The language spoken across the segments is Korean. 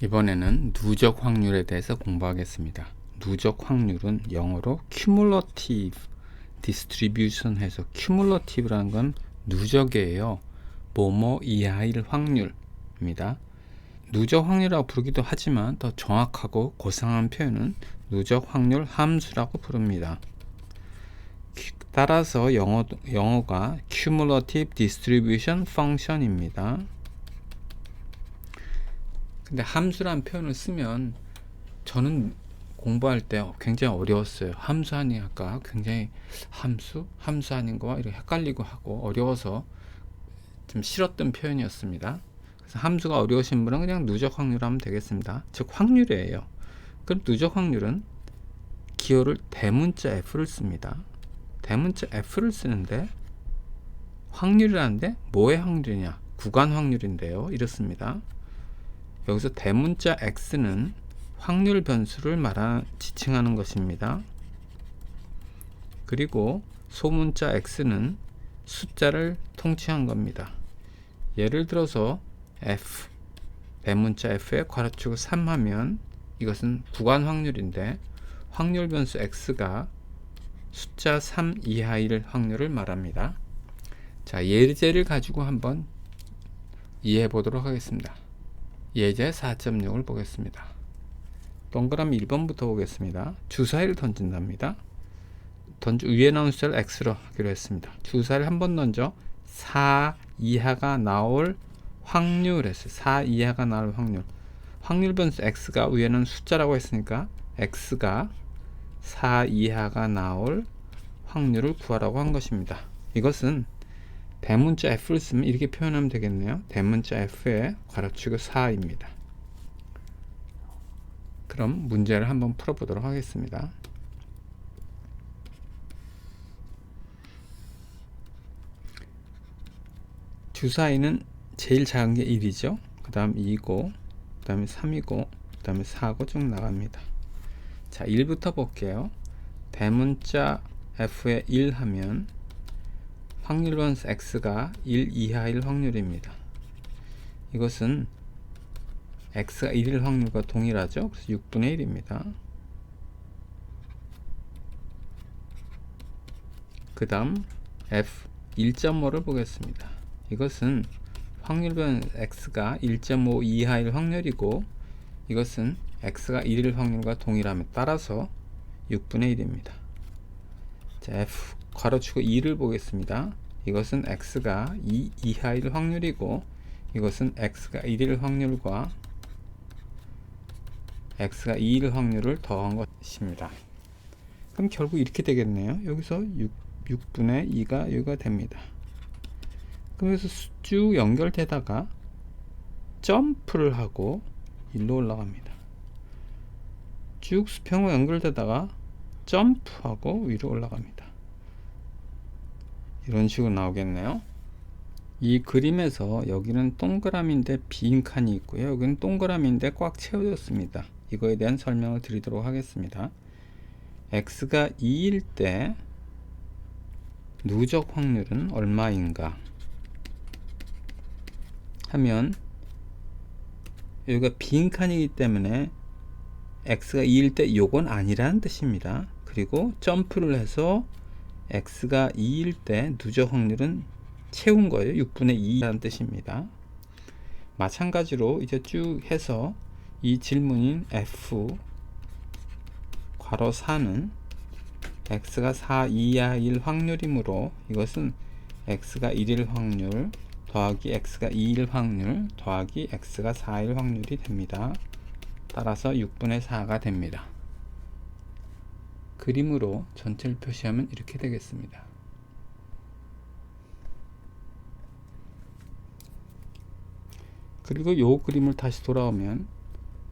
이번에는 누적 확률에 대해서 공부하겠습니다. 누적 확률은 영어로 cumulative distribution 해서 cumulative라는 건 누적이에요. 뭐뭐 이하일 확률입니다. 누적 확률이라고 부르기도 하지만 더 정확하고 고상한 표현은 누적 확률 함수라고 부릅니다. 따라서 영어가 cumulative distribution function입니다. 근데 함수란 표현을 쓰면 저는 공부할 때 굉장히 어려웠어요. 함수 하니까 굉장히 함수 아닌 거와 이렇게 헷갈리고 하고 어려워서 좀 싫었던 표현이었습니다. 그래서 함수가 어려우신 분은 그냥 누적 확률 하면 되겠습니다. 즉 확률이에요. 그럼 누적 확률은 기호를 대문자 F를 씁니다. 대문자 F를 쓰는데 확률이라는데 뭐의 확률이냐? 구간 확률인데요. 이렇습니다. 여기서 대문자 X는 확률 변수를 지칭하는 것입니다. 그리고 소문자 X는 숫자를 통칭한 겁니다. 예를 들어서 F, 대문자 F에 괄호치고 3 하면 이것은 구간 확률인데 확률 변수 X가 숫자 3 이하일 확률을 말합니다. 자, 예제를 가지고 한번 이해해 보도록 하겠습니다. 예제 4.6을 보겠습니다. 동그라미 1번부터 보겠습니다. 주사위를 던진답니다. 위에 나온 숫자를 X로 하기로 했습니다. 주사위를 한번 던져 4 이하가 나올 확률에서 4 이하가 나올 확률 변수 X가 위에는 숫자라고 했으니까 X가 4 이하가 나올 확률을 구하라고 한 것입니다. 이것은 대문자 F를 쓰면 이렇게 표현하면 되겠네요. 대문자 F에 괄호치고 4입니다. 그럼 문제를 한번 풀어보도록 하겠습니다. 주사위는 제일 작은 게 1이죠. 그 다음 2고, 그 다음에 3이고, 그 다음에 4고 쭉 나갑니다. 자, 1부터 볼게요. 대문자 F에 1 하면 확률 변수 X가 1 이하일 확률입니다. 이것은 X가 1일 확률과 동일하죠. 그래서 6분의 1입니다. 그 다음 F 1.5를 보겠습니다. 이것은 확률 변수 X가 1.5 이하일 확률이고 이것은 X가 1일 확률과 동일함에 따라서 6분의 1입니다. 자, F 괄호치고 2를 보겠습니다. 이것은 X가 2 이하일 확률이고 이것은 X가 1일 확률과 X가 2일 확률을 더한 것입니다. 그럼 결국 이렇게 되겠네요. 여기서 6분의 2가 여기가 됩니다. 그래서 쭉 연결되다가 점프를 하고 일로 올라갑니다. 쭉 수평으로 연결되다가 점프하고 위로 올라갑니다. 이런 식으로 나오겠네요. 이 그림에서 여기는 동그라미인데 빈 칸이 있고요. 여기는 동그라미인데 꽉 채워졌습니다. 이거에 대한 설명을 드리도록 하겠습니다. X가 2일 때 누적 확률은 얼마인가 하면 여기가 빈 칸이기 때문에 X가 2일 때 요건 아니라는 뜻입니다. 그리고 점프를 해서 X가 2일 때 누적 확률은 채운 거예요. 6분의 2라는 뜻입니다. 마찬가지로 이제 쭉 해서 이 질문인 F 괄호 4는 X가 4 이하일 확률이므로 이것은 X가 1일 확률 더하기 X가 2일 확률 더하기 X가 4일 확률이 됩니다. 따라서 6분의 4가 됩니다. 그림으로 전체를 표시하면 이렇게 되겠습니다. 그리고 요 그림을 다시 돌아오면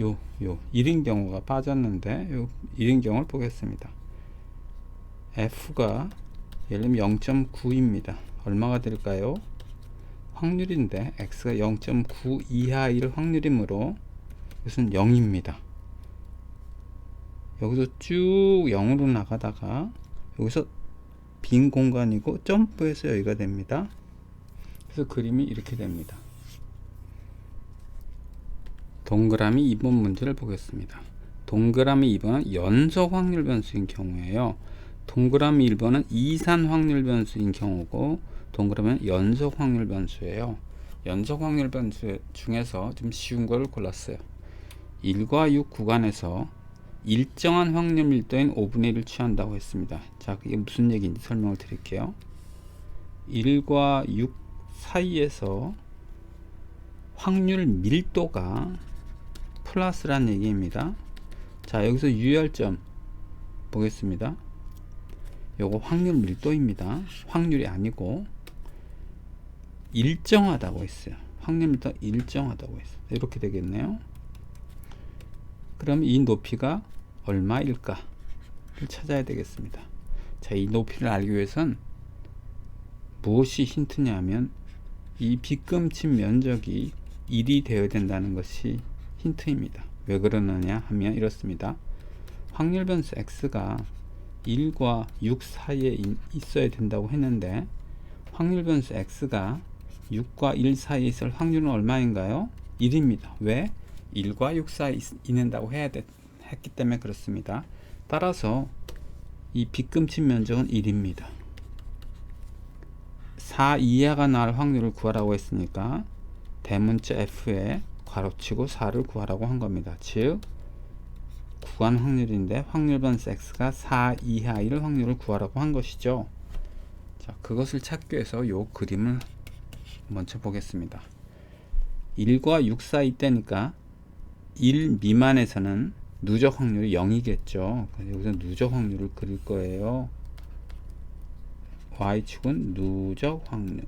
요 1인 경우가 빠졌는데 요 1인 경우를 보겠습니다. F가 예를 들면 0.9입니다. 얼마가 될까요? 확률인데 X가 0.9 이하일 확률이므로 이것은 0입니다. 여기서 쭉 0으로 나가다가 여기서 빈 공간이고 점프해서 여기가 됩니다. 그래서 그림이 이렇게 됩니다. 동그라미 2번 문제를 보겠습니다. 동그라미 2번은 연속 확률 변수인 경우에요. 동그라미 1번은 이산 확률 변수인 경우고, 동그라미는 연속 확률 변수예요. 연속 확률 변수 중에서 좀 쉬운 걸 골랐어요. 1과 6 구간에서 일정한 확률 밀도인 5분의 1을 취한다고 했습니다. 자, 그게 무슨 얘기인지 설명을 드릴게요. 1과 6 사이에서 확률 밀도가 플러스란 얘기입니다. 자, 여기서 유의할 점 보겠습니다. 요거 확률 밀도입니다. 확률이 아니고 일정하다고 했어요. 확률 밀도 일정하다고 했어요. 이렇게 되겠네요. 그럼 이 높이가 얼마일까를 찾아야 되겠습니다. 자, 이 높이를 알기 위해선 무엇이 힌트냐면 이 빗금침 면적이 1이 되어야 된다는 것이 힌트입니다. 왜 그러느냐 하면 이렇습니다. 확률 변수 x가 1과 6 사이에 있어야 된다고 했는데, 확률 변수 x가 6과 1 사이에 있을 확률은 얼마인가요? 1입니다. 왜? 1과 6 사이에 있는다고 했기 때문에 그렇습니다. 따라서 이 빗금침 면적은 1입니다. 4 이하가 나올 확률을 구하라고 했으니까 대문자 f에 괄호치고 4를 구하라고 한 겁니다. 즉 구간 확률인데 확률 변수 x가 4 이하일 확률을 구하라고 한 것이죠. 자, 그것을 찾기 위해서 요 그림을 먼저 보겠습니다. 1과 6 사이 때니까 1 미만에서는 누적 확률이 0이겠죠. 여기서 누적 확률을 그릴 거예요. y축은 누적 확률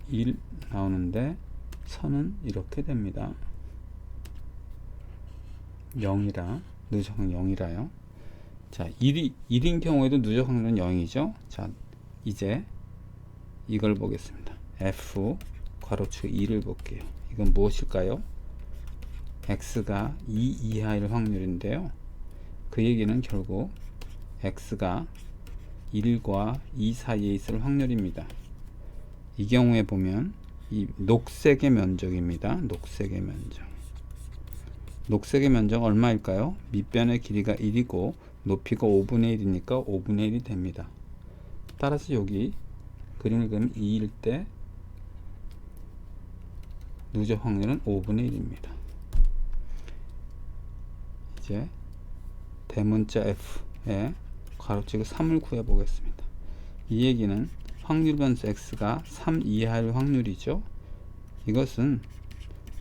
1 나오는데 선은 이렇게 됩니다. 0이라 누적 확률 0이라요. 자, 1인 경우에도 누적 확률은 0이죠. 자, 이제 이걸 보겠습니다. f 괄호축 2를 볼게요. 이건 무엇일까요? x가 2 이하일 확률인데요. 그 얘기는 결국 x가 1과 2 사이에 있을 확률입니다. 이 경우에 보면 이 녹색의 면적입니다. 녹색의 면적. 녹색의 면적 얼마일까요? 밑변의 길이가 1이고 높이가 5분의 1이니까 5분의 1이 됩니다. 따라서 여기 그림을 그리면 2일 때 누적 확률은 5분의 1입니다. 이제 대문자 f에 괄호치고 3을 구해 보겠습니다. 이 얘기는 확률 변수 x가 3 이하일 확률이죠. 이것은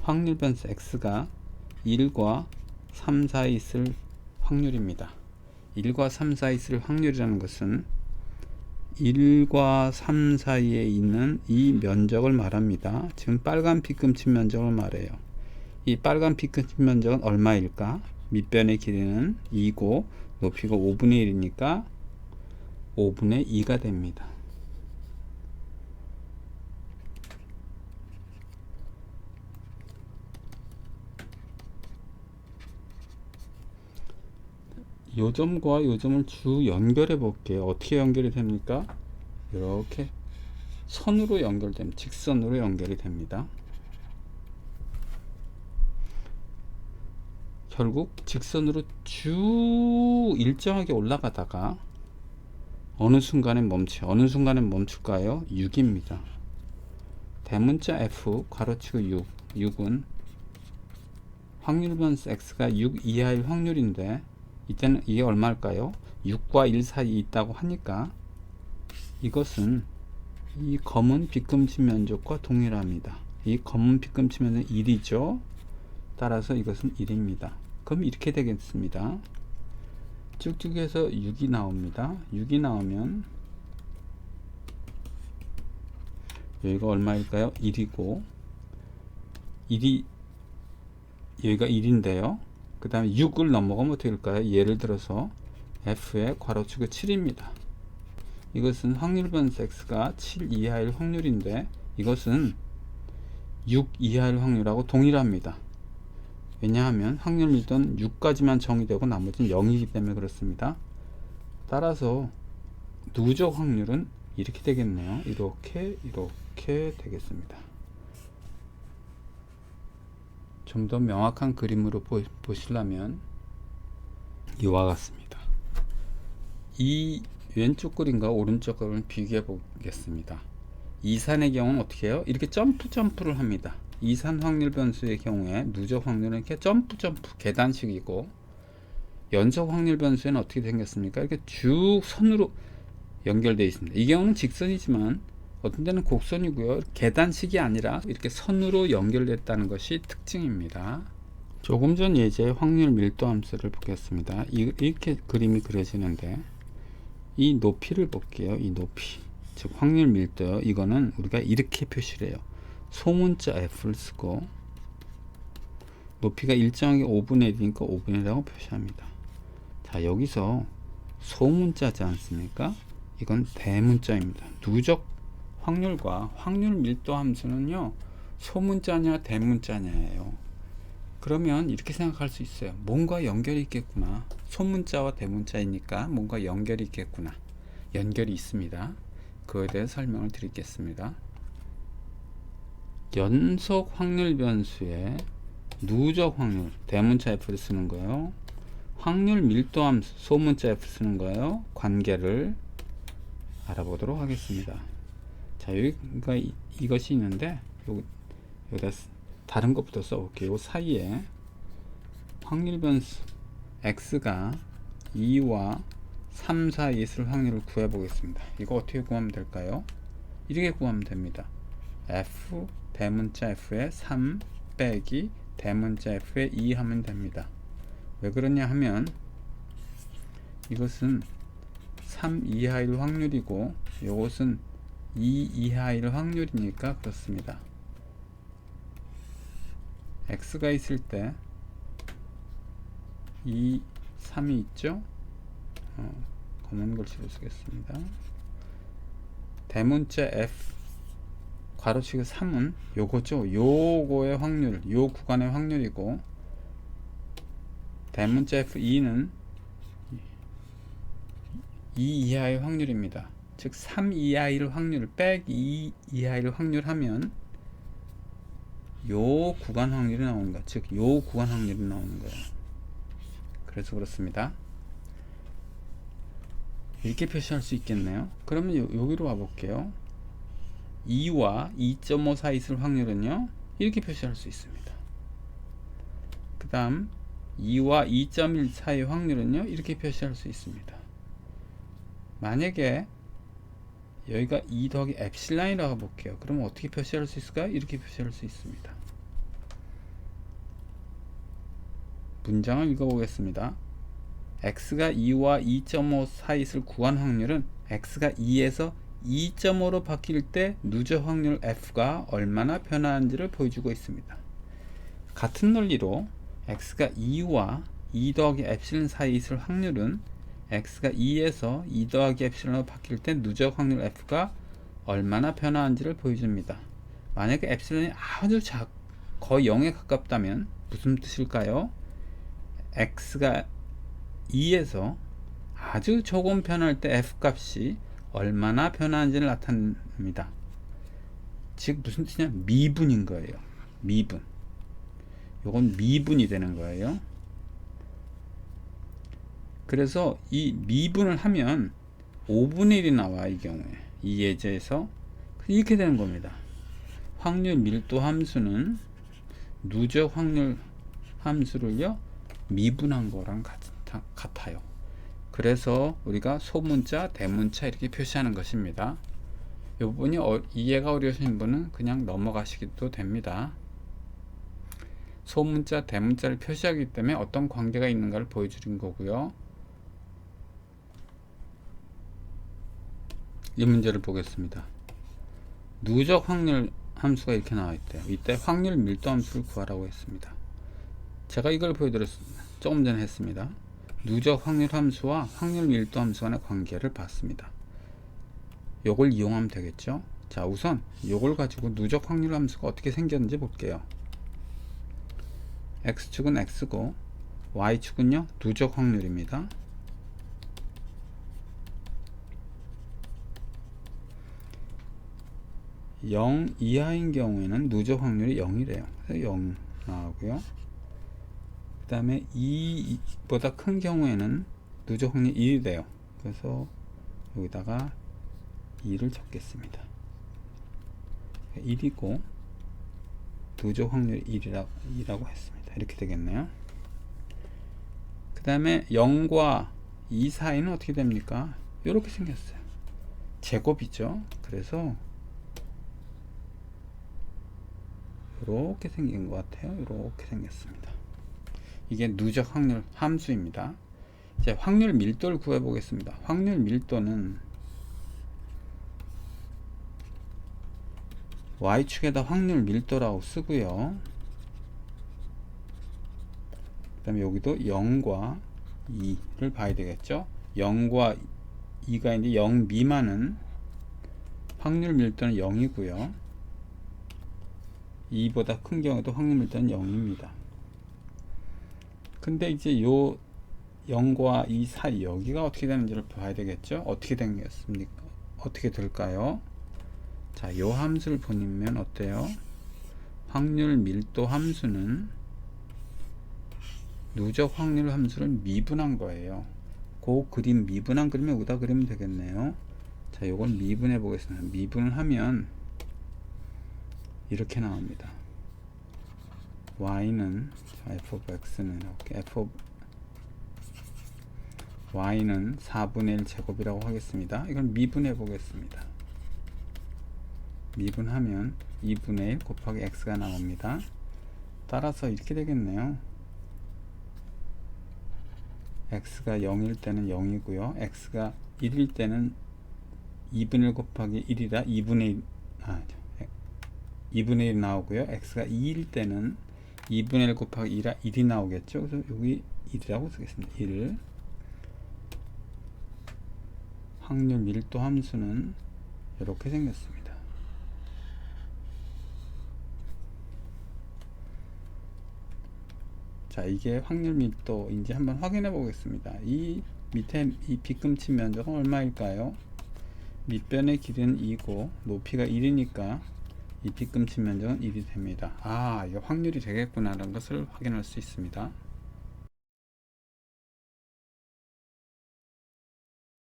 확률 변수 x가 1과 3 사이에 있을 확률입니다. 1과 3 사이에 있을 확률이라는 것은 1과 3 사이에 있는 이 면적을 말합니다. 지금 빨간 빗금침 면적을 말해요. 이 빨간 빗금침 면적은 얼마일까? 밑변의 길이는 2고 높이가 5분의 1이니까 5분의 2가 됩니다. 요 점과 요 점을 쭉 연결해 볼게요. 어떻게 연결이 됩니까? 이렇게 선으로 연결됩니다. 직선으로 연결이 됩니다. 결국 직선으로 쭉 일정하게 올라가다가 어느 순간에 어느 순간에 멈출까요? 6입니다. 대문자 f 괄호치고 6은 확률 변수 x가 6 이하일 확률인데 이때는 이게 얼마일까요? 6과 1 사이에 있다고 하니까 이것은 이 검은 빗금침 면적과 동일합니다. 이 검은 빗금침 면적은 1이죠. 따라서 이것은 1입니다. 그럼 이렇게 되겠습니다. 쭉쭉 해서 6이 나옵니다. 6이 나오면 여기가 얼마일까요? 1이고 1이 여기가 1인데요. 그 다음에 6을 넘어가면 어떻게 될까요? 예를 들어서 f의 괄호축이 7입니다. 이것은 확률 변수 x가 7 이하일 확률인데 이것은 6 이하일 확률하고 동일합니다. 왜냐하면 확률 밀도는 6까지만 정의되고 나머지는 0이기 때문에 그렇습니다. 따라서 누적 확률은 이렇게 되겠네요. 이렇게 되겠습니다. 좀 더 명확한 그림으로 보시려면 이와 같습니다. 이 왼쪽 그림과 오른쪽 그림을 비교해 보겠습니다. 이산의 경우는 어떻게 해요? 이렇게 점프를 합니다. 이산 확률 변수의 경우에 누적 확률은 이렇게 점프 계단식이고, 연속 확률 변수에는 어떻게 생겼습니까? 이렇게 쭉 선으로 연결되어 있습니다. 이 경우는 직선이지만 어떤 데는 곡선이고요. 계단식이 아니라 이렇게 선으로 연결됐다는 것이 특징입니다. 조금 전 예제의 확률 밀도 함수를 보겠습니다. 이렇게 그림이 그려지는데, 이 높이를 볼게요. 이 높이, 즉 확률 밀도요. 이거는 우리가 이렇게 표시를 해요. 소문자 F를 쓰고, 높이가 일정하게 5분의 1이니까 5분의 1이라고 표시합니다. 자, 여기서 소문자지 않습니까? 이건 대문자입니다. 누적 확률과 확률 밀도 함수는요, 소문자냐 대문자냐예요. 그러면 이렇게 생각할 수 있어요. 뭔가 연결이 있겠구나. 소문자와 대문자이니까 뭔가 연결이 있겠구나. 연결이 있습니다. 그거에 대해 설명을 드리겠습니다. 연속 확률 변수에 누적 확률, 대문자 F를 쓰는 거예요. 확률 밀도 함수, 소문자 F 쓰는 거예요. 관계를 알아보도록 하겠습니다. 자, 여기가 이것이 있는데, 여기다 다른 것부터 써볼게요. 요 사이에 확률 변수 x가 2와 3 사이에 있을 확률을 구해 보겠습니다. 이거 어떻게 구하면 될까요? 이렇게 구하면 됩니다. f 대문자 f에 3 빼기 대문자 f에 2 하면 됩니다. 왜 그러냐 하면, 이것은 3 이하일 확률이고 이것은 2 이하일 확률이니까 그렇습니다. x가 있을 때 2, 3이 있죠? 검은 글씨로 쓰겠습니다. 대문자 f 괄호치고 3은 요거죠. 요거의 확률, 요 구간의 확률이고, 대문자 f2는 2 이하의 확률입니다. 즉 3 이하일 확률 빼기 2 이하일 확률 하면 요 구간 확률이 나오는 거야. 즉 요 구간 확률이 나오는 거예요. 그래서 그렇습니다. 이렇게 표시할 수 있겠네요. 그러면 여기로 와 볼게요. 2와 2.5 사이 있을 확률은요, 이렇게 표시할 수 있습니다. 그 다음 2와 2.1 사이 확률은요, 이렇게 표시할 수 있습니다. 만약에 여기가 2 더하기 엡실론이라고 볼게요. 그러면 어떻게 표시할 수 있을까요? 이렇게 표시할 수 있습니다. 문장을 읽어보겠습니다. x가 2와 2.5 사이 있을 구간 확률은 x가 2에서 2.5로 바뀔 때 누적 확률 f가 얼마나 변화하는지를 보여주고 있습니다. 같은 논리로 x가 2와 2 더하기 엡실론 사이 있을 확률은 x가 2에서 2 더하기 엡실론으로 바뀔 때 누적 확률 f가 얼마나 변화하는지를 보여줍니다. 만약에 엡실론이 아주 거의 0에 가깝다면 무슨 뜻일까요? x가 2에서 아주 조금 변할 때 f 값이 얼마나 변하는지를 나타냅니다. 즉 무슨 뜻이냐? 미분인 거예요. 미분. 요건 미분이 되는 거예요. 그래서 이 미분을 하면 5분의 1이 나와. 이 경우에 이 예제에서 이렇게 되는 겁니다. 확률 밀도 함수는 누적 확률 함수를요, 미분한 거랑 같아요. 그래서 우리가 소문자, 대문자 이렇게 표시하는 것입니다. 이 부분이 이해가 어려우신 분은 그냥 넘어가시기도 됩니다. 소문자, 대문자를 표시하기 때문에 어떤 관계가 있는가를 보여주는 거고요. 이 문제를 보겠습니다. 누적 확률 함수가 이렇게 나와 있대요. 이때 확률 밀도 함수를 구하라고 했습니다. 제가 이걸 보여드렸습니다. 조금 전에 했습니다. 누적 확률 함수와 확률 밀도 함수 간의 관계를 봤습니다. 요걸 이용하면 되겠죠. 자, 우선 요걸 가지고 누적 확률 함수가 어떻게 생겼는지 볼게요. x축은 x고 y축은요, 누적 확률입니다. (0) 이하인 경우에는 누적 확률이 0이래요. 그래서 0 나오고요. 그 다음에 2보다 큰 경우에는 누적 확률 1이 돼요. 그래서 여기다가 2를 적겠습니다. 1이고 누적 확률 2라고 했습니다. 이렇게 되겠네요. 그 다음에 0과 2 사이는 어떻게 됩니까? 이렇게 생겼어요. 제곱이죠. 그래서 이렇게 생긴 것 같아요. 이렇게 생겼습니다. 이게 누적 확률 함수입니다. 이제 확률 밀도를 구해 보겠습니다. 확률 밀도는 y축에다 확률 밀도라고 쓰고요. 그 다음에 여기도 0과 2를 봐야 되겠죠. 0과 2가 있는데 0 미만은 확률 밀도는 0이고요. 2보다 큰 경우도 확률 밀도는 0입니다. 근데 이제 요 0과 2 사이 여기가 어떻게 되는지를 봐야 되겠죠. 어떻게 되겠습니까? 어떻게 될까요? 자, 요 함수를 보면 어때요? 확률 밀도 함수는 누적 확률 함수를 미분한 거예요. 그 그림 미분한 그림을 여기다 그리면 되겠네요. 자, 요걸 미분해 보겠습니다. 미분을 하면 이렇게 나옵니다. y는 f of x는 이렇게 y는 4분의 1 제곱이라고 하겠습니다. 이걸 미분해 보겠습니다. 미분하면 2분의 1 곱하기 x가 나옵니다. 따라서 이렇게 되겠네요. x가 0일 때는 0이고요. x가 1일 때는 2분의 1 곱하기 1이라 2분의 1 나오고요. x가 2일 때는 2분의 1 곱하기 2라 1이 나오겠죠. 그래서 여기 1이라고 쓰겠습니다. 1. 확률 밀도 함수는 이렇게 생겼습니다. 자, 이게 확률 밀도인지 한번 확인해 보겠습니다. 이 밑에 이 빗금치 면적은 얼마일까요? 밑변의 길이는 2고 높이가 1이니까 이 빗금치 면적은 1이 됩니다. 아, 이게 확률이 되겠구나 라는 것을 확인할 수 있습니다.